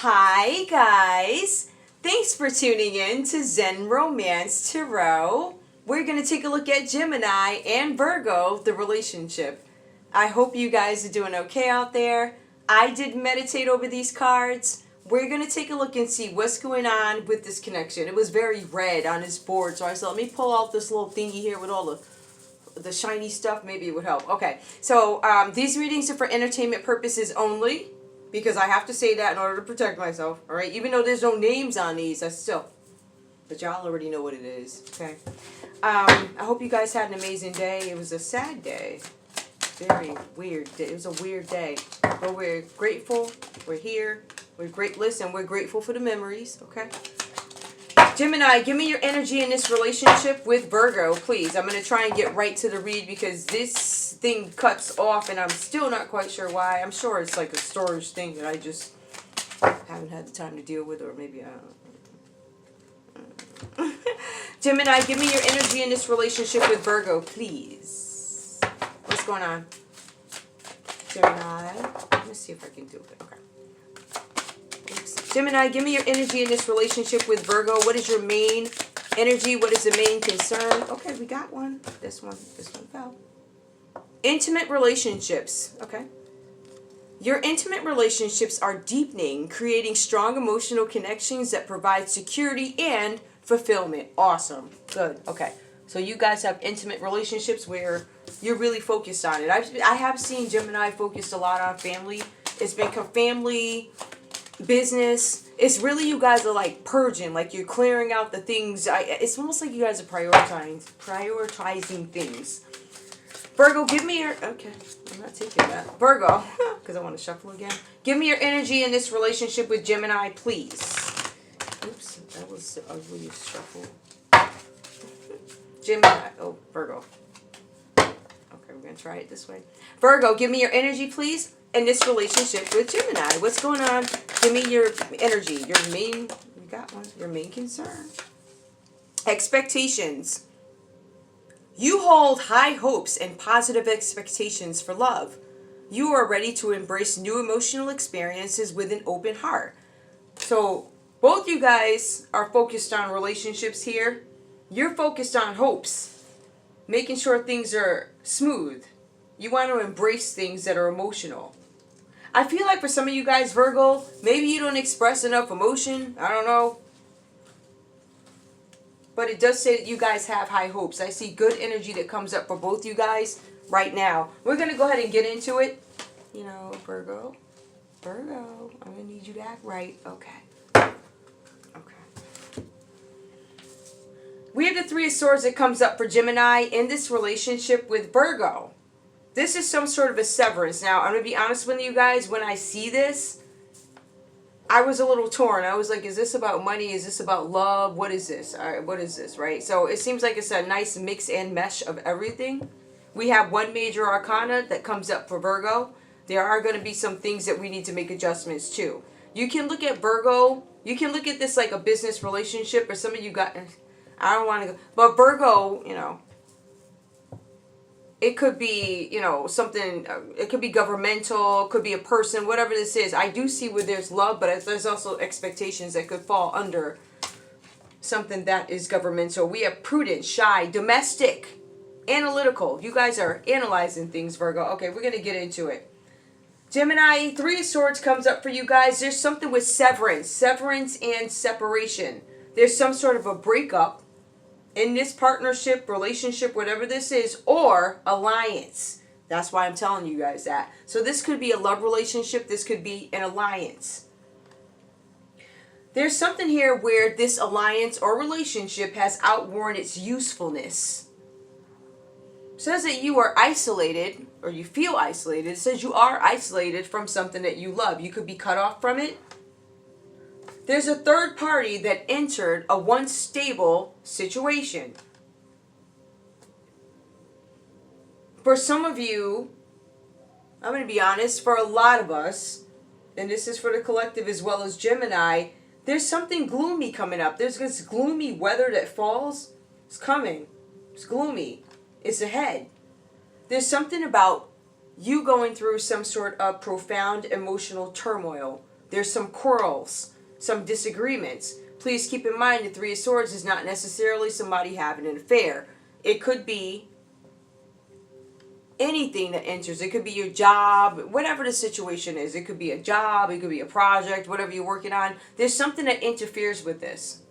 Hi guys! Thanks for tuning in to Zen Romance Tarot. We're going to take a look at Gemini and Virgo, the relationship. I hope you guys are doing okay out there. I did meditate over these cards. We're going to take a look and see what's going on with this connection. It was very red on this board, so I said, let me pull out this little thingy here with all the shiny stuff. Maybe it would help. Okay, so these readings are for entertainment purposes only, because I have to say that in order to protect myself. All right, even though there's no names on these, but y'all already know what it is. Okay. I hope you guys had an amazing day. It was a sad day. Very weird day. It was a weird day. But we're grateful. We're here. We're great. Listen, we're grateful for the memories. Okay. Gemini, give me your energy in this relationship with Virgo, please. I'm going to try and get right to the read because this thing cuts off and I'm still not quite sure why. I'm sure it's like a storage thing that I just haven't had the time to deal with, or maybe I don't know. Gemini, give me your energy in this relationship with Virgo, please. What's going on? Gemini. Let me see if I can do it. Okay. Oops. Gemini, give me your energy in this relationship with Virgo. What is your main energy? What is the main concern? Okay, we got one. This one fell. Intimate relationships. Okay. Your intimate relationships are deepening, creating strong emotional connections that provide security and fulfillment. Awesome. Good. Okay. So you guys have intimate relationships where you're really focused on it. I have seen Gemini focused a lot on family. It's been family, business. It's really, you guys are like purging, like you're clearing out the things. It's almost like you guys are prioritizing things. Virgo, give me your... Okay, I'm not taking that. Virgo, because I want to shuffle again. Give me your energy in this relationship with Gemini, please. Oops, that was the ugliest shuffle. Gemini. Oh, Virgo. Okay, we're going to try it this way. Virgo, give me your energy, please, in this relationship with Gemini. What's going on? Give me your energy. Your main... You got one. Your main concern. Expectations. You hold high hopes and positive expectations for love. You are ready to embrace new emotional experiences with an open heart. So, both you guys are focused on relationships here. You're focused on hopes. Making sure things are smooth. You want to embrace things that are emotional. I feel like for some of you guys, Virgo, maybe you don't express enough emotion. I don't know. But it does say that you guys have high hopes. I see good energy that comes up for both you guys right now. We're going to go ahead and get into it. You know, Virgo, I'm going to need you to act right. Okay. We have the Three of Swords that comes up for Gemini in this relationship with Virgo. This is some sort of a severance. Now, I'm going to be honest with you guys. When I see this, I was a little torn. I was like, is this about money? Is this about love? What is this? All right, what is this, right? So it seems like it's a nice mix and mesh of everything. We have one major arcana that comes up for Virgo. There are going to be some things that we need to make adjustments to. You can look at Virgo. You can look at this like a business relationship, or some of you got... I don't want to go... But Virgo, you know... It could be, you know, something, it could be governmental, could be a person, whatever this is. I do see where there's love, but there's also expectations that could fall under something that is governmental. We have prudent, shy, domestic, analytical. You guys are analyzing things, Virgo. Okay, we're going to get into it. Gemini, Three of Swords comes up for you guys. There's something with severance and separation. There's some sort of a breakup in this partnership, relationship, whatever this is, or alliance. That's why I'm telling you guys that. So this could be a love relationship. This could be an alliance. There's something here where this alliance or relationship has outworn its usefulness. It says that you are isolated, or you feel isolated. It says you are isolated from something that you love. You could be cut off from it. There's a third party that entered a once stable situation. For some of you, I'm going to be honest, for a lot of us, and this is for the collective as well as Gemini, there's something gloomy coming up. There's this gloomy weather that falls. It's coming. It's gloomy. It's ahead. There's something about you going through some sort of profound emotional turmoil. There's some quarrels, some disagreements. Please keep in mind the Three of Swords is not necessarily somebody having an affair. It could be anything that enters. It could be your job, whatever the situation is. It could be a job, it could be a project, whatever you're working on. There's something that interferes with this.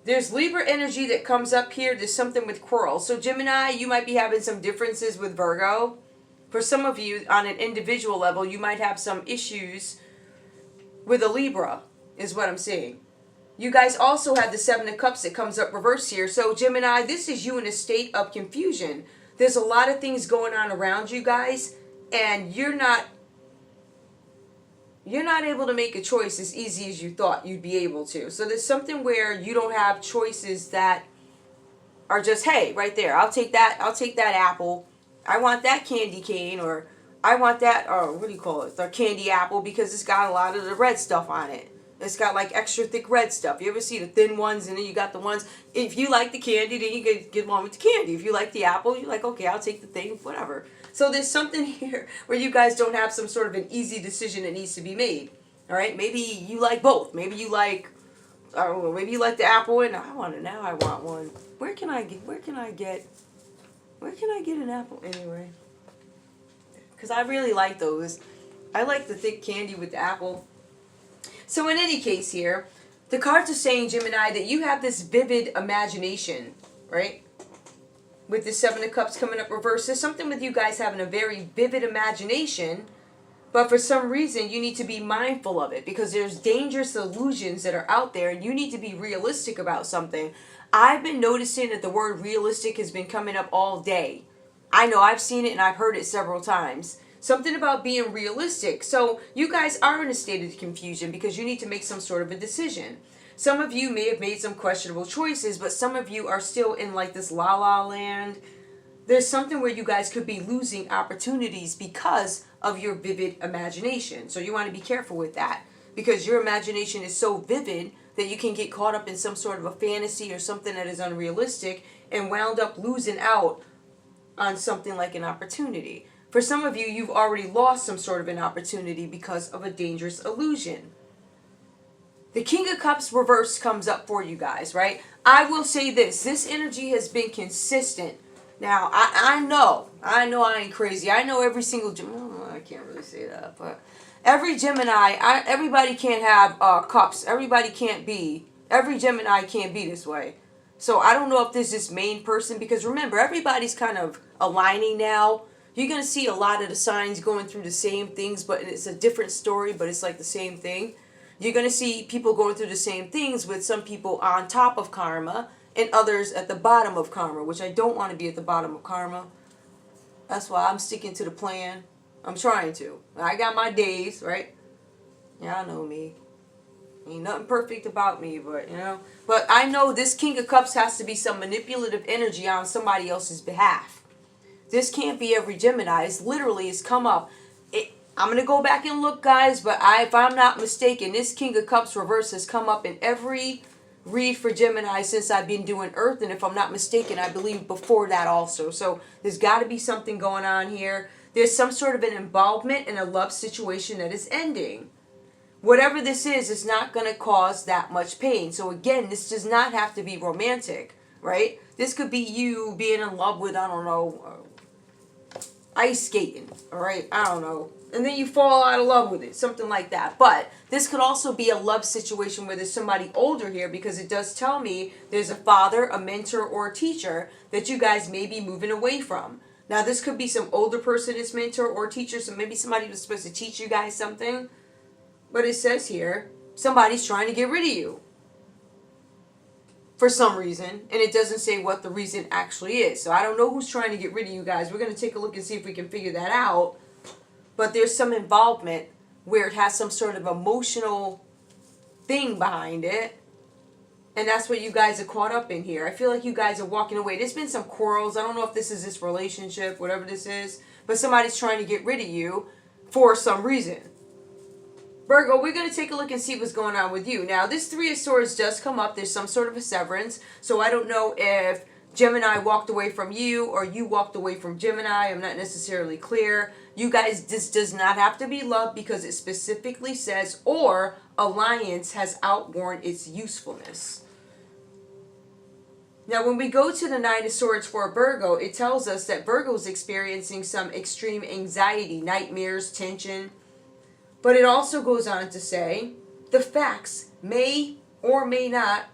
There's Libra energy that comes up here. There's something with quarrels. So Gemini, you might be having some differences with Virgo. For some of you, on an individual level, you might have some issues with a Libra, is what I'm saying. You guys also have the Seven of Cups that comes up reverse here. So Gemini, this is you in a state of confusion. There's a lot of things going on around you guys, and you're not able to make a choice as easy as you thought you'd be able to. So there's something where you don't have choices that are just, hey, right there, I'll take that apple. I want that candy cane, or I want that, or what do you call it, the candy apple, because it's got a lot of the red stuff on it. It's got like extra thick red stuff. You ever see the thin ones, and then you got the ones, if you like the candy, then you get along with the candy. If you like the apple, you're like, okay, I'll take the thing, whatever. So there's something here where you guys don't have some sort of an easy decision that needs to be made. All right, maybe you like both. Maybe you like, I don't know, maybe you like the apple, and I want one. Where can I get an apple anyway? Because I really like those. I like the thick candy with the apple. So in any case here, the cards are saying, Gemini, that you have this vivid imagination, right? With the Seven of Cups coming up reverse, there's something with you guys having a very vivid imagination, but for some reason you need to be mindful of it because there's dangerous illusions that are out there and you need to be realistic about something. I've been noticing that the word realistic has been coming up all day. I know, I've seen it and I've heard it several times. Something about being realistic. So you guys are in a state of confusion because you need to make some sort of a decision. Some of you may have made some questionable choices, but some of you are still in like this la-la land. There's something where you guys could be losing opportunities because of your vivid imagination. So you want to be careful with that because your imagination is so vivid that you can get caught up in some sort of a fantasy or something that is unrealistic and wound up losing out on something like an opportunity. For some of you, you've already lost some sort of an opportunity because of a dangerous illusion. The King of Cups reverse comes up for you guys, right? I will say this energy has been consistent. Now, I know I ain't crazy. I know every single Gemini, I can't really say that, but every Gemini, everybody can't have cups. Every Gemini can't be this way. So I don't know if there's this main person, because remember, everybody's kind of aligning now. You're going to see a lot of the signs going through the same things, but it's a different story, but it's like the same thing. You're going to see people going through the same things with some people on top of karma and others at the bottom of karma, which I don't want to be at the bottom of karma. That's why I'm sticking to the plan. I'm trying to. I got my days, right? Yeah, I know me. Ain't nothing perfect about me, but, you know. But I know this King of Cups has to be some manipulative energy on somebody else's behalf. This can't be every Gemini. It's come up. I'm going to go back and look, guys, but if I'm not mistaken, this King of Cups reverse has come up in every read for Gemini since I've been doing Earth, and if I'm not mistaken, I believe before that also. So there's got to be something going on here. There's some sort of an involvement in a love situation that is ending. Whatever this is, it's not going to cause that much pain. So again, this does not have to be romantic, right? This could be you being in love with, I don't know, ice skating, all right? I don't know. And then you fall out of love with it, something like that. But this could also be a love situation where there's somebody older here, because it does tell me there's a father, a mentor, or a teacher that you guys may be moving away from. Now, this could be some older person as mentor or teacher, so maybe somebody was supposed to teach you guys something. But it says here, somebody's trying to get rid of you for some reason, and it doesn't say what the reason actually is. So I don't know who's trying to get rid of you guys. We're going to take a look and see if we can figure that out. But there's some involvement where it has some sort of emotional thing behind it. And that's what you guys are caught up in here. I feel like you guys are walking away. There's been some quarrels. I don't know if this is this relationship, whatever this is. But somebody's trying to get rid of you for some reason. Virgo, we're going to take a look and see what's going on with you. Now, this Three of Swords does come up. There's some sort of a severance. So I don't know if Gemini walked away from you or you walked away from Gemini. I'm not necessarily clear. You guys, this does not have to be love because it specifically says, or alliance has outworn its usefulness. Now, when we go to the Nine of Swords for Virgo, it tells us that Virgo is experiencing some extreme anxiety, nightmares, tension. But it also goes on to say, the facts may or may not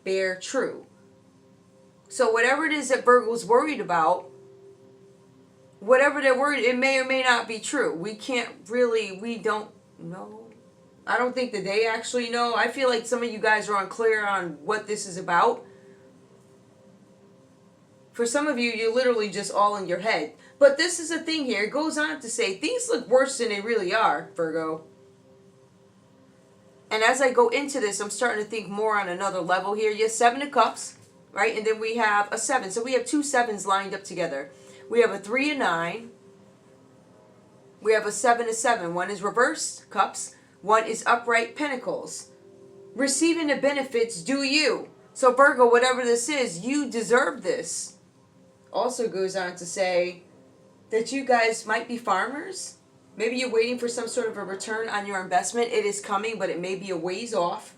bear true. So whatever it is that Virgo's worried about, whatever they're worried, it may or may not be true. We don't know. I don't think that they actually know. I feel like some of you guys are unclear on what this is about. For some of you, you're literally just all in your head. But this is the thing here. It goes on to say, things look worse than they really are, Virgo. And as I go into this, I'm starting to think more on another level here. You have 7 of Cups, right? And then we have a 7. So we have 2 7s lined up together. We have a 3 and 9. We have a 7 and 7. One is reversed cups. One is upright pentacles. Receiving the benefits due you. So Virgo, whatever this is, you deserve this. Also goes on to say that you guys might be farmers. Maybe you're waiting for some sort of a return on your investment. It is coming, but it may be a ways off.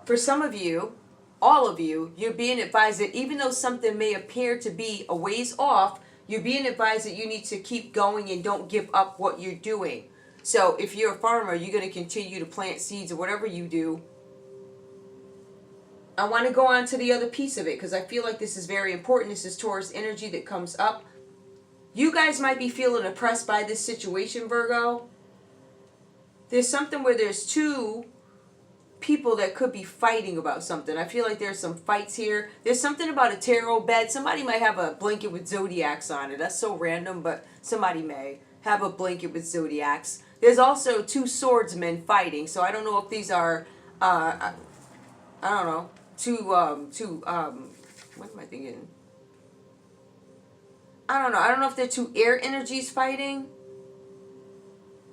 For some of you, all of you, you're being advised that even though something may appear to be a ways off, you're being advised that you need to keep going and don't give up what you're doing. So if you're a farmer, you're going to continue to plant seeds or whatever you do. I want to go on to the other piece of it because I feel like this is very important. This is Taurus energy that comes up. You guys might be feeling oppressed by this situation, Virgo. There's something where there's 2 people that could be fighting about something. I feel like there's some fights here. There's something about a tarot bed. Somebody might have a blanket with zodiacs on it. That's so random, but somebody may have a blanket with zodiacs. There's also 2 swordsmen fighting. So I don't know if these are, I don't know, what am I thinking? I don't know. I don't know if they're 2 air energies fighting.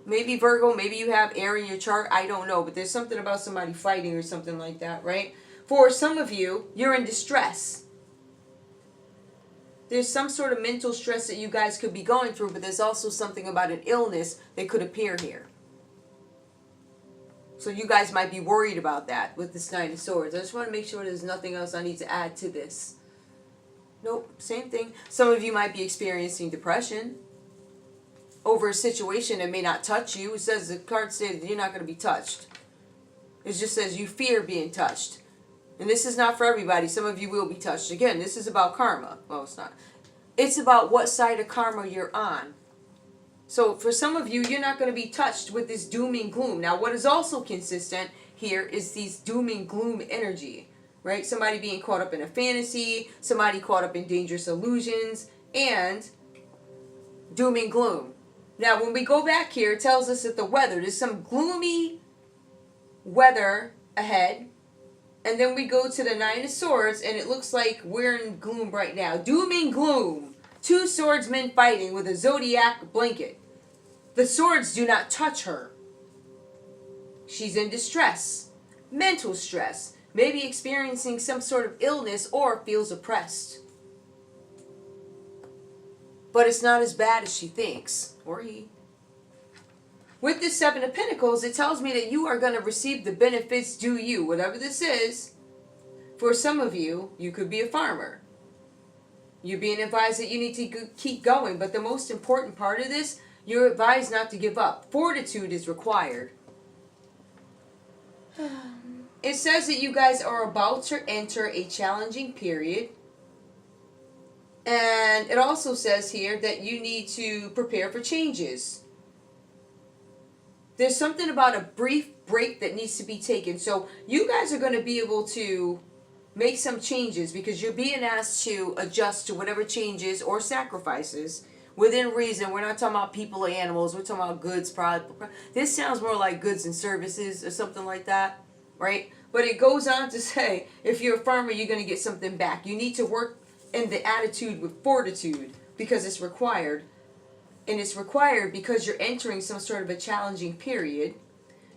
Maybe Virgo, maybe you have air in your chart. I don't know. But there's something about somebody fighting or something like that, right? For some of you, you're in distress. There's some sort of mental stress that you guys could be going through, but there's also something about an illness that could appear here. So you guys might be worried about that with this Nine of Swords. I just want to make sure there's nothing else I need to add to this. Nope, same thing. Some of you might be experiencing depression over a situation that may not touch you. It says, the card says you're not going to be touched. It just says you fear being touched. And this is not for everybody. Some of you will be touched. Again, this is about karma. Well, it's not. It's about what side of karma you're on. So for some of you, you're not going to be touched with this doom and gloom. Now, what is also consistent here is these doom and gloom energy, right? Somebody being caught up in a fantasy, somebody caught up in dangerous illusions, and doom and gloom. Now, when we go back here, it tells us that the weather, there's some gloomy weather ahead. And then we go to the Nine of Swords, and it looks like we're in gloom right now. Doom and gloom. 2 swordsmen fighting with a zodiac blanket. The swords do not touch her. She's in distress, mental stress, maybe experiencing some sort of illness or feels oppressed. But it's not as bad as she thinks, or he. With the 7 of Pentacles, it tells me that you are going to receive the benefits due you, whatever this is. For some of you, you could be a farmer. You're being advised that you need to keep going, but the most important part of this, you're advised not to give up. Fortitude is required. It says that you guys are about to enter a challenging period. And it also says here that you need to prepare for changes. There's something about a brief break that needs to be taken. So you guys are going to be able to make some changes because you're being asked to adjust to whatever changes or sacrifices within reason. We're not talking about people or animals. We're talking about goods, product. This sounds more like goods and services or something like that, right? But it goes on to say, if you're a farmer, you're going to get something back. You need to work in the attitude with fortitude because it's required. And it's required because you're entering some sort of a challenging period.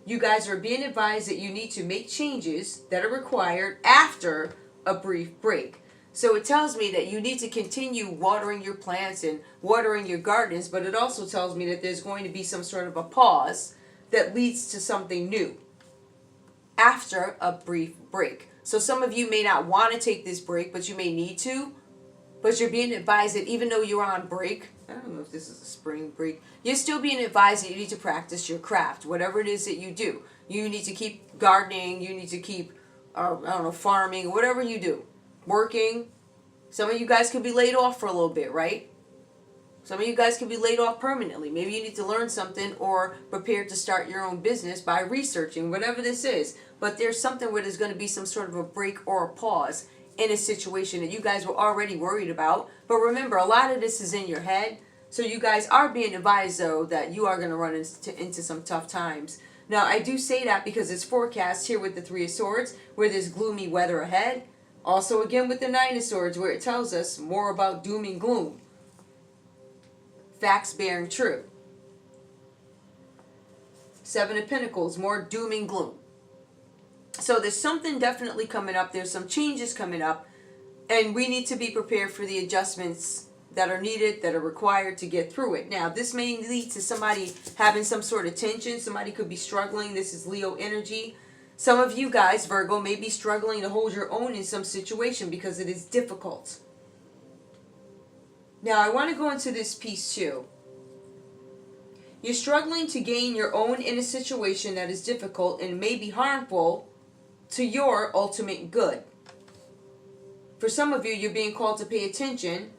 You guys are being advised that you need to make changes that are required after a brief break. So it tells me that you need to continue watering your plants and watering your gardens, but it also tells me that there's going to be some sort of a pause that leads to something new after a brief break. So some of you may not want to take this break, but you may need to. But you're being advised that even though you're on break, I don't know if this is a spring break, you're still being advised that you need to practice your craft, whatever it is that you do. You need to keep gardening, you need to keep, I don't know, farming, whatever you do. Working. Some of you guys could be laid off for a little bit, right? Some of you guys could be laid off permanently. Maybe you need to learn something or prepare to start your own business by researching, whatever this is. But there's something where there's going to be some sort of a break or a pause in a situation that you guys were already worried about. But remember, a lot of this is in your head. So you guys are being advised, though, that you are going to run into some tough times. Now, I do say that because it's forecast here with the Three of Swords, where there's gloomy weather ahead. Also, again, with the Nine of Swords, where it tells us more about doom and gloom. Facts bearing true. Seven of Pentacles, more doom and gloom. So there's something definitely coming up. There's some changes coming up. And we need to be prepared for the adjustments that are needed, that are required to get through it. Now, this may lead to somebody having some sort of tension. Somebody could be struggling. This is Leo energy. Some of you guys, Virgo, may be struggling to hold your own in some situation because it is difficult. Now, I want to go into this piece too. You're struggling to gain your own in a situation that is difficult and may be harmful to your ultimate good. For some of you, you're being called to pay attention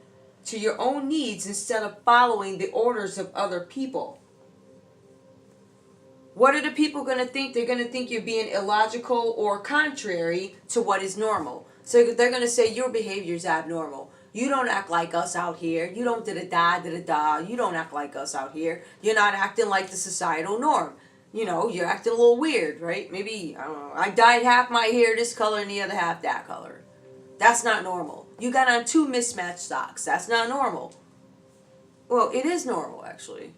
to your own needs instead of following the orders of other people. What are the people going to think? They're going to think you're being illogical or contrary to what is normal. So they're going to say your behavior is abnormal. You don't act like us out here. You don't da-da-da, da-da-da. You don't act like us out here. You're not acting like the societal norm. You know, you're acting a little weird, right? Maybe, I don't know, I dyed half my hair this color and the other half that color. That's not normal. You got on 2 mismatched socks. That's not normal. Well, it is normal, actually.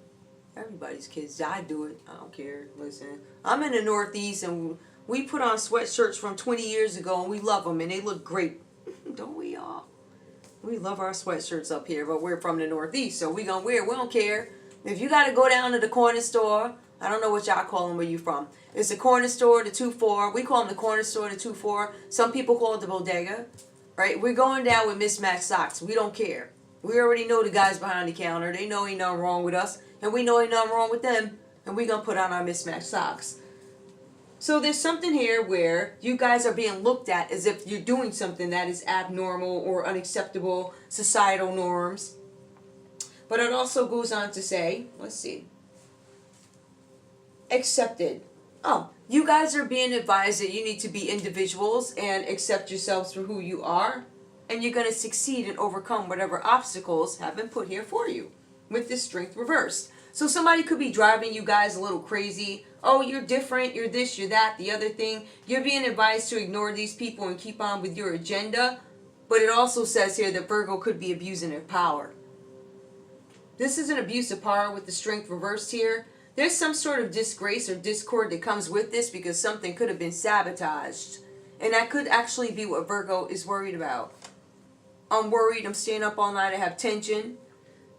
Everybody's kids. I do it. I don't care. Listen, I'm in the Northeast and we put on sweatshirts from 20 years ago and we love them and they look great. Don't we all? We love our sweatshirts up here, but we're from the Northeast, so we gonna wear it. We don't care. If you gotta go down to the corner store, I don't know what y'all call them where you from. It's the corner store, the 2-4. We call them the corner store, the 2-4. Some people call it the bodega, right? We're going down with mismatched socks. We don't care. We already know the guys behind the counter. They know ain't nothing wrong with us, and we know ain't nothing wrong with them, and we gonna put on our mismatched socks. So there's something here where you guys are being looked at as if you're doing something that is abnormal or unacceptable societal norms. But it also goes on to say, let's see, accepted. Oh, you guys are being advised that you need to be individuals and accept yourselves for who you are. And you're going to succeed and overcome whatever obstacles have been put here for you with this strength reversed. So somebody could be driving you guys a little crazy. Oh, you're different, you're this, you're that, the other thing. You're being advised to ignore these people and keep on with your agenda. But it also says here that Virgo could be abusing their power. This is an abuse of power with the strength reversed here. There's some sort of disgrace or discord that comes with this because something could have been sabotaged. And that could actually be what Virgo is worried about. I'm worried, I'm staying up all night, I have tension.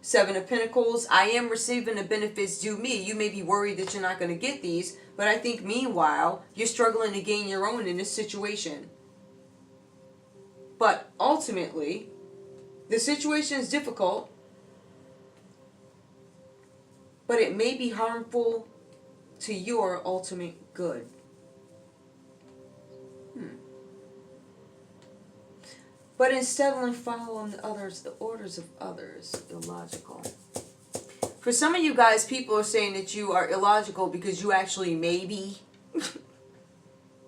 7 of Pentacles, I am receiving the benefits due me. You may be worried that you're not going to get these, but I think meanwhile, you're struggling to gain your own in this situation. But ultimately, the situation is difficult, but it may be harmful to your ultimate good. But instead of following the orders of others, illogical. For some of you guys, people are saying that you are illogical because you actually may be.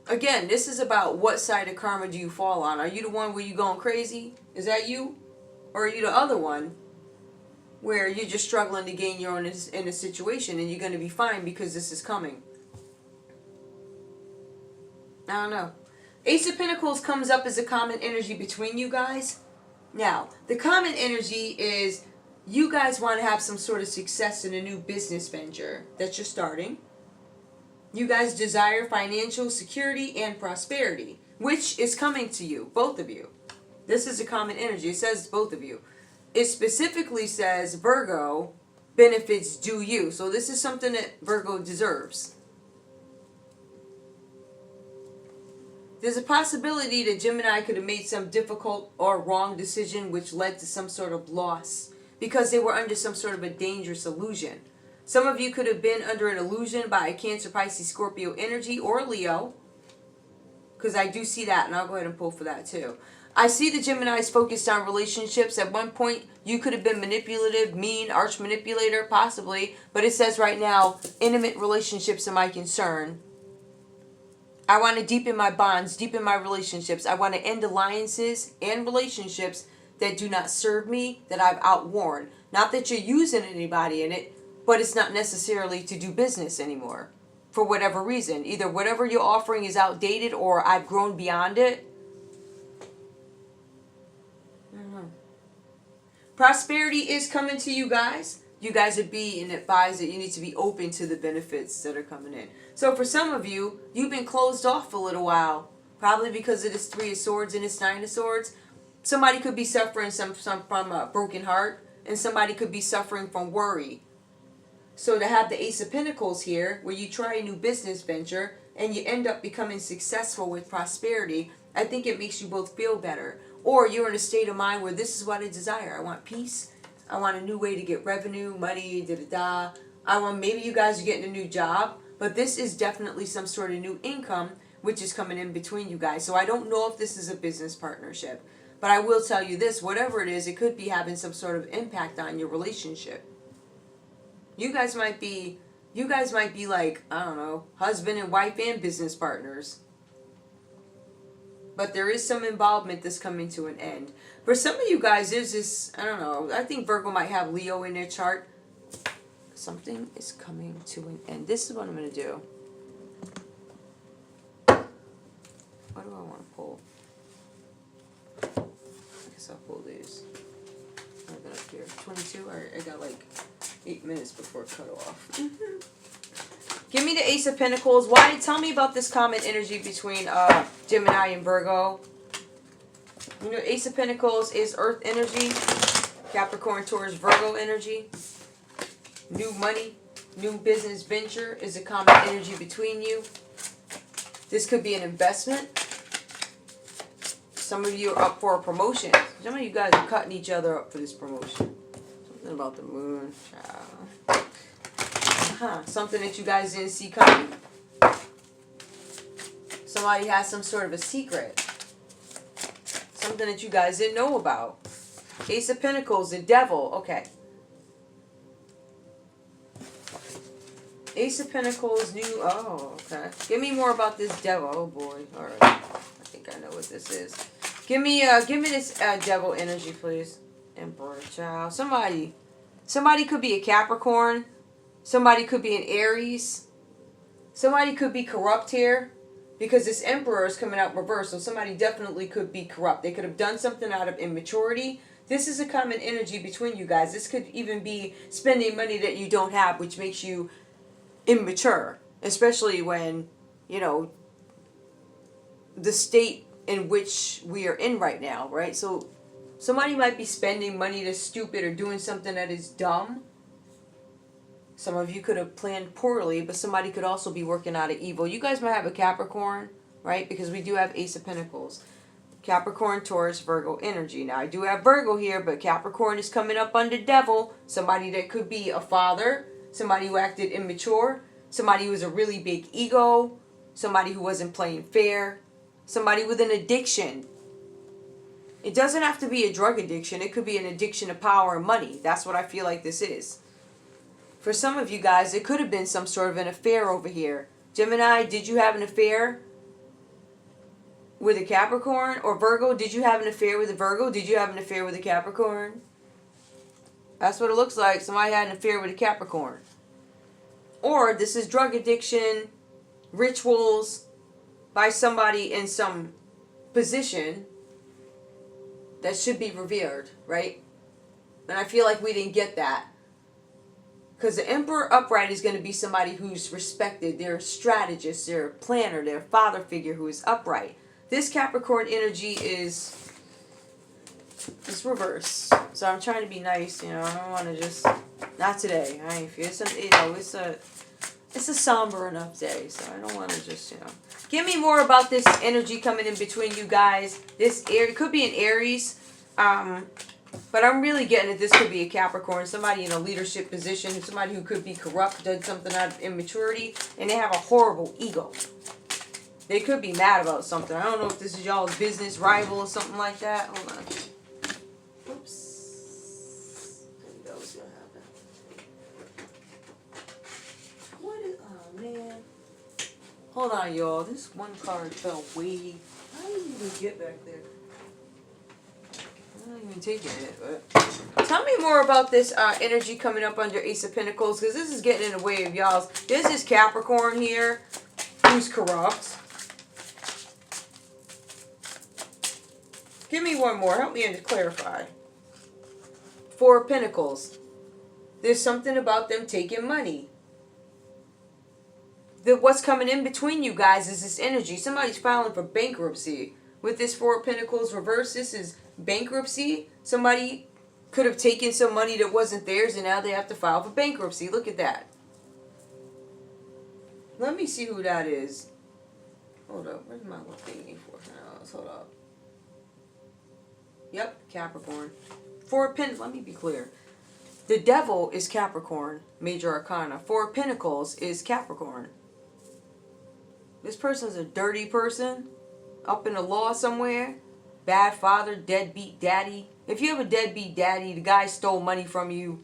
Again, this is about what side of karma do you fall on. Are you the one where you going crazy? Is that you? Or are you the other one where you're just struggling to gain your own in a situation and you're going to be fine because this is coming? I don't know. Ace of Pentacles comes up as a common energy between you guys. Now, the common energy is you guys want to have some sort of success in a new business venture that you're starting. You guys desire financial security and prosperity, which is coming to you, both of you. This is a common energy. It says both of you. It specifically says Virgo, benefits due you. So this is something that Virgo deserves. There's a possibility that Gemini could have made some difficult or wrong decision which led to some sort of loss because they were under some sort of a dangerous illusion. Some of you could have been under an illusion by a Cancer, Pisces, Scorpio energy or Leo, because I do see that, and I'll go ahead and pull for that too. I see the Geminis focused on relationships. At one point, you could have been manipulative, mean, arch manipulator, possibly, but it says right now, intimate relationships are my concern. I want to deepen my bonds, deepen my relationships. I want to end alliances and relationships that do not serve me, that I've outworn. Not that you're using anybody in it, but it's not necessarily to do business anymore. For whatever reason. Either whatever you're offering is outdated or I've grown beyond it. Prosperity is coming to you guys. You guys are being advised that you need to be open to the benefits that are coming in. So for some of you, you've been closed off for a little while. Probably because of this 3 of Swords and this 9 of Swords. Somebody could be suffering from a broken heart. And somebody could be suffering from worry. So to have the Ace of Pentacles here, where you try a new business venture and you end up becoming successful with prosperity, I think it makes you both feel better. Or you're in a state of mind where this is what I desire. I want peace. I want a new way to get revenue, money, da-da-da. I want, maybe you guys are getting a new job, but this is definitely some sort of new income which is coming in between you guys. So I don't know if this is a business partnership, but I will tell you this, whatever it is, it could be having some sort of impact on your relationship. You guys might be like, I don't know, husband and wife and business partners. But there is some involvement that's coming to an end. For some of you guys, there's this, I don't know, I think Virgo might have Leo in their chart. Something is coming to an end. This is what I'm going to do. What do I want to pull? I guess I'll pull these. I've got up here. 22? Alright, I got like 8 minutes before cut off. Give me the Ace of Pentacles. Why? Tell me about this common energy between Gemini and Virgo. You know, Ace of Pentacles is Earth energy. Capricorn, Taurus, Virgo energy. New money, new business venture is a common energy between you. This could be an investment. Some of you are up for a promotion. Some of you guys are cutting each other up for this promotion. Something about the moon. Something that you guys didn't see coming. Somebody has some sort of a secret. Something that you guys didn't know about. Ace of Pentacles, the Devil. Okay. Ace of Pentacles, new... Oh, okay. Give me more about this Devil. Oh, boy. Alright. I think I know what this is. Give me this Devil energy, please. Emperor, child. Somebody could be a Capricorn. Somebody could be an Aries. Somebody could be corrupt here. Because this Emperor is coming out reverse. So somebody definitely could be corrupt. They could have done something out of immaturity. This is a common energy between you guys. This could even be spending money that you don't have, which makes you immature. Especially when, you know, the state in which we are in right now, right? So somebody might be spending money that's stupid or doing something that is dumb. Some of you could have planned poorly, but somebody could also be working out of evil. You guys might have a Capricorn, right? Because we do have Ace of Pentacles. Capricorn, Taurus, Virgo energy. Now, I do have Virgo here, but Capricorn is coming up under Devil. Somebody that could be a father. Somebody who acted immature. Somebody who has a really big ego. Somebody who wasn't playing fair. Somebody with an addiction. It doesn't have to be a drug addiction. It could be an addiction to power and money. That's what I feel like this is. For some of you guys, it could have been some sort of an affair over here. Gemini, did you have an affair with a Capricorn? Or Virgo, did you have an affair with a Virgo? Did you have an affair with a Capricorn? That's what it looks like. Somebody had an affair with a Capricorn. Or this is drug addiction, rituals by somebody in some position that should be revered, right? And I feel like we didn't get that. Because the Emperor upright is going to be somebody who's respected. They're a strategist, they're a planner, they're a father figure who is upright. This Capricorn energy is It's reverse. So I'm trying to be nice, you know. I don't want to just, not today. I ain't feel, it's a somber enough day, so I don't want to just, you know. Give me more about this energy coming in between you guys. This it could be an Aries, but I'm really getting that this could be a Capricorn, somebody in a leadership position, somebody who could be corrupt, done something out of immaturity, and they have a horrible ego. They could be mad about something. I don't know if this is y'all's business rival or something like that. Hold on. Oops. There we go. What's gonna happen? What is? Oh man. Hold on, y'all. This one card fell way. How did you even get back there? I'm not even taking it. But tell me more about this energy coming up under Ace of Pentacles, because this is getting in the way of y'all's. There's this Capricorn here who's corrupt. Give me one more. Help me to clarify. Four of Pentacles. There's something about them taking money. What's coming in between you guys is this energy. Somebody's filing for bankruptcy. With this Four of Pentacles reverse, this is bankruptcy. Somebody could have taken some money that wasn't theirs and now they have to file for bankruptcy. Look at that. Let me see who that is. Hold up. Where's my little thingy for? Hold up. Yep, Capricorn. Four of Pentacles, let me be clear. The Devil is Capricorn, Major Arcana. Four of Pentacles is Capricorn. This person's a dirty person, up in the law somewhere. Bad father, deadbeat daddy. If you have a deadbeat daddy, the guy stole money from you.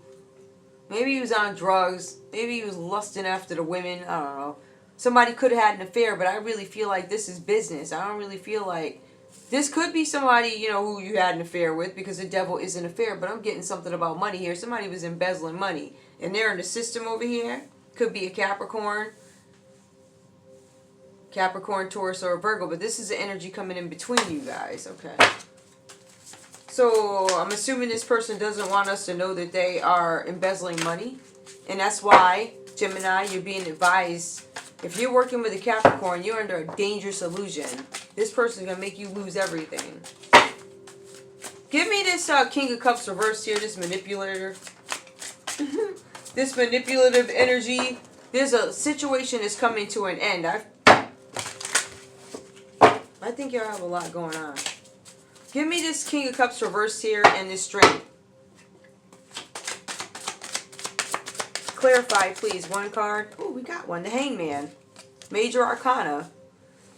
Maybe he was on drugs. Maybe he was lusting after the women. I don't know. Somebody could have had an affair, but I really feel like this is business. I don't really feel like... This could be somebody, you know, who you had an affair with, because the Devil is an affair, but I'm getting something about money here. Somebody was embezzling money, and they're in the system over here. Could be a Capricorn. Capricorn, Taurus, or a Virgo, but this is the energy coming in between you guys. Okay. So, I'm assuming this person doesn't want us to know that they are embezzling money, and that's why, Gemini, you're being advised... If you're working with a Capricorn, you're under a dangerous illusion. This person's going to make you lose everything. Give me this King of Cups reversed here, this manipulator. This manipulative energy. There's a situation that's coming to an end. I think y'all have a lot going on. Give me this King of Cups reversed here and this Strength. Clarify, please. One card. Oh, we got one. The Hangman. Major Arcana.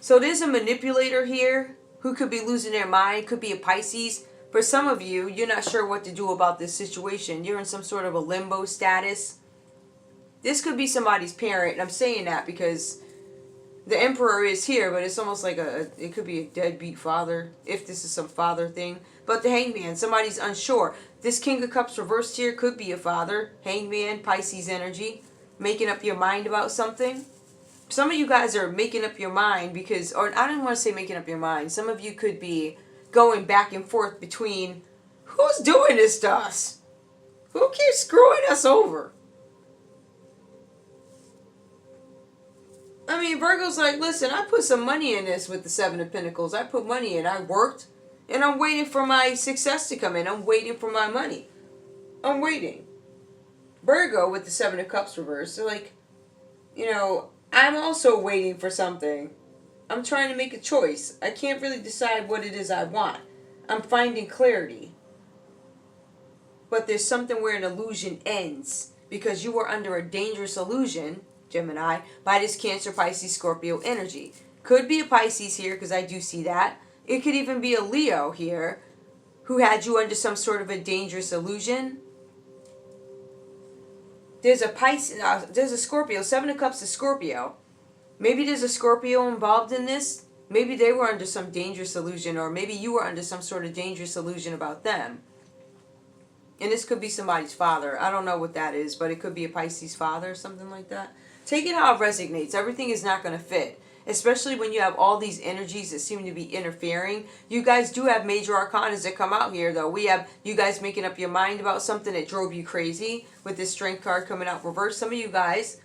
So there's a manipulator here who could be losing their mind. Could be a Pisces. For some of you, you're not sure what to do about this situation. You're in some sort of a limbo status. This could be somebody's parent. And I'm saying that because the Emperor is here, but it's almost like it could be a deadbeat father, if this is some father thing. But the Hangman, somebody's unsure. This King of Cups reversed here could be a father. Hangman, Pisces energy. Making up your mind about something. Some of you guys are making up your mind because, or I don't want to say making up your mind. Some of you could be going back and forth between, who's doing this to us? Who keeps screwing us over? I mean, Virgo's like, listen, I put some money in this with the Seven of Pentacles. I put money in. I worked. And I'm waiting for my success to come in. I'm waiting for my money. I'm waiting. Virgo with the Seven of Cups reversed. So like, you know, I'm also waiting for something. I'm trying to make a choice. I can't really decide what it is I want. I'm finding clarity. But there's something where an illusion ends. Because you are under a dangerous illusion, Gemini, by this Cancer, Pisces, Scorpio energy. Could be a Pisces here, because I do see that. It could even be a Leo here, who had you under some sort of a dangerous illusion. There's a Pisces, there's a Scorpio. Seven of Cups is Scorpio. Maybe there's a Scorpio involved in this. Maybe they were under some dangerous illusion, or maybe you were under some sort of dangerous illusion about them. And this could be somebody's father. I don't know what that is, but it could be a Pisces father or something like that. Take it how it resonates. Everything is not going to fit. Especially when you have all these energies that seem to be interfering. You guys do have major arcanas that come out here, though. We have you guys making up your mind about something that drove you crazy with this Strength card coming out reversed. Some of you guys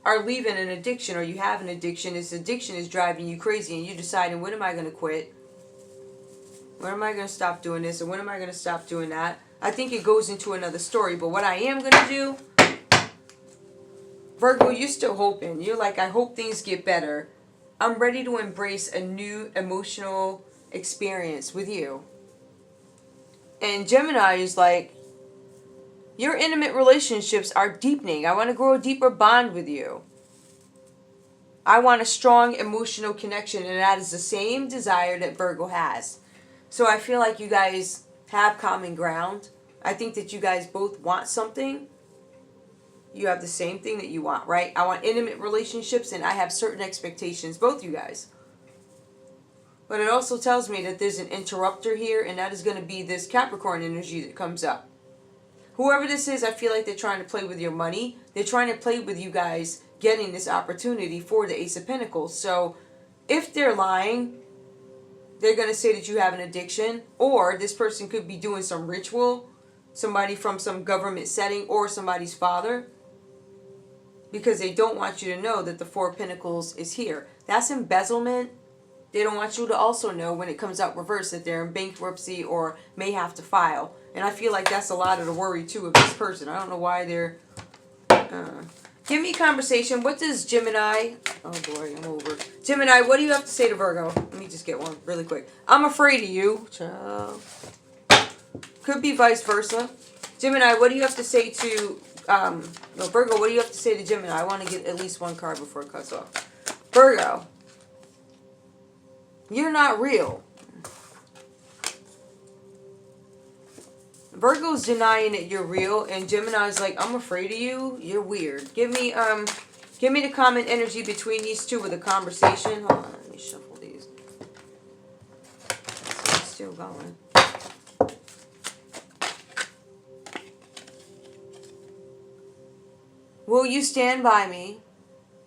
are leaving an addiction, or you have an addiction. This addiction is driving you crazy, and you're deciding, when am I going to quit? When am I going to stop doing this? And when am I going to stop doing that? I think it goes into another story. But what I am going to do, Virgo, you're still hoping. You're like, I hope things get better. I'm ready to embrace a new emotional experience with you. And Gemini is like, your intimate relationships are deepening. I want to grow a deeper bond with you. I want a strong emotional connection, and that is the same desire that Virgo has. So I feel like you guys have common ground. I think that you guys both want something. You have the same thing that you want, right? I want intimate relationships, and I have certain expectations, both you guys. But it also tells me that there's an interrupter here, and that is going to be this Capricorn energy that comes up. Whoever this is, I feel like they're trying to play with your money. They're trying to play with you guys getting this opportunity for the Ace of Pentacles. So if they're lying, they're going to say that you have an addiction, or this person could be doing some ritual, somebody from some government setting, or somebody's father, because they don't want you to know that the Four of Pentacles is here. That's embezzlement. They don't want you to also know when it comes out reverse that they're in bankruptcy or may have to file. And I feel like that's a lot of the worry too of this person. I don't know why they're... Give me a conversation. What does Gemini... Oh boy, I'm over. Gemini, what do you have to say to Virgo? Let me just get one really quick. I'm afraid of you. Child. Could be vice versa. Gemini, what do you have to say to... no, Virgo, what do you have to say to Gemini? I want to get at least one card before it cuts off. Virgo. You're not real. Virgo's denying that you're real, and Gemini's like, I'm afraid of you. You're weird. Give me the common energy between these two with a conversation. Hold on, let me shuffle these. It's still going. Will you stand by me?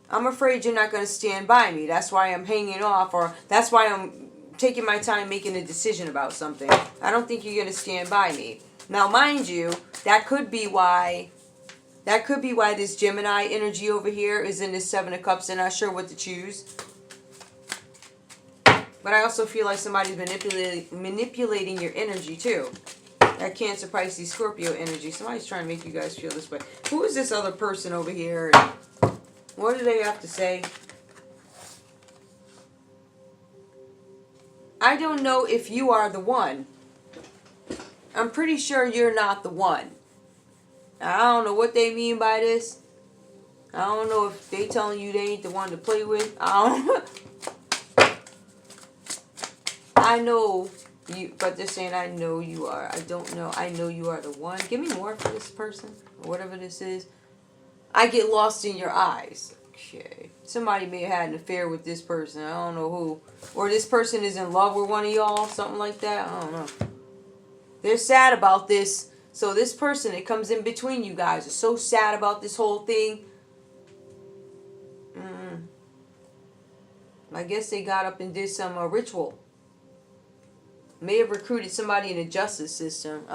I'm afraid you're not going to stand by me. That's why I'm hanging off, or that's why I'm taking my time making a decision about something. I don't think you're going to stand by me. Now, mind you, that could be why this Gemini energy over here is in this Seven of Cups. They're not sure what to choose. But I also feel like somebody's manipulating your energy too. That Cancer, Pisces, Scorpio energy. Somebody's trying to make you guys feel this way. Who is this other person over here? What do they have to say? I don't know if you are the one. I'm pretty sure you're not the one. I don't know what they mean by this. I don't know if they telling you they ain't the one to play with. I know you, but they're saying I know you are. I don't know. I know you are the one. Give me more for this person, or whatever this is. I get lost in your eyes. Okay. Somebody may have had an affair with this person. I don't know who. Or this person is in love with one of y'all. Something like that. I don't know. They're sad about this. So this person that comes in between you guys is so sad about this whole thing. I guess they got up and did some ritual. May have recruited somebody in the justice system.